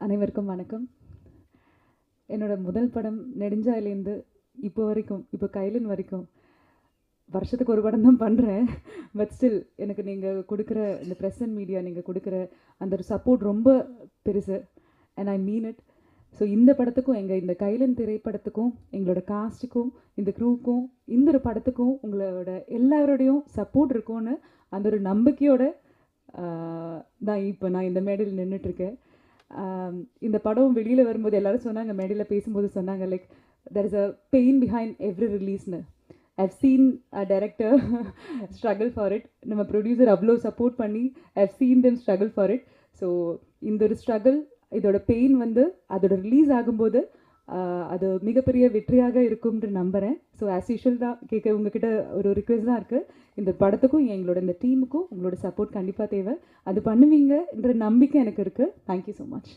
அனைவருக்கும் வணக்கம். என்னோட முதல் படம் நெடுஞ்சாலையிலேருந்து இப்போ வரைக்கும், இப்போ கைலன் வரைக்கும் வருஷத்துக்கு ஒரு படம் தான் பண்ணுறேன். பட் ஸ்டில் எனக்கு நீங்கள் கொடுக்குற இந்த ப்ரெஸ் அண்ட் மீடியா நீங்கள் கொடுக்குற அந்த ஒரு சப்போர்ட் ரொம்ப பெருசு. And I mean it. So இந்த படத்துக்கும் இந்த கைலன் திரைப்படத்துக்கும் எங்களோட காஸ்ட்டுக்கும் இந்த க்ரூவுக்கும் இந்த ஒரு படத்துக்கும் உங்களோட எல்லாரோடையும் சப்போர்ட் இருக்கும்னு அந்த ஒரு நம்பிக்கையோட தான் இப்போ நான் இந்த மேடையில் நின்றுட்டுருக்கேன். இந்த படம் வெளியில் வரும்போது எல்லோரும் சொன்னாங்க, மேடையில் பேசும்போது சொன்னாங்க, like there is a pain behind every ரிலீஸ்னு. I've seen a director struggle for it. நம்ம ப்ரொடியூசர் அவ்வளோ சப்போர்ட் பண்ணி I've seen them struggle for it. So இந்த ஒரு ஸ்ட்ரகிள், இதோட பெயின் அதோட ரிலீஸ் ஆகும்போது அது மிகப்பெரிய வெற்றியாக இருக்கும்னு நம்புகிறேன். ஸோ ஆஸ் யூஷுவல் தான் உங்ககிட்ட ஒரு ரிக்வெஸ்ட் தான் இருக்குது. இந்த படத்துக்கும் எங்களோட இந்த டீமுக்கும் உங்களோட சப்போர்ட் கண்டிப்பாக தேவை. அது பண்ணுவீங்கன்ற நம்பிக்கை எனக்கு இருக்குது. Thank you so much.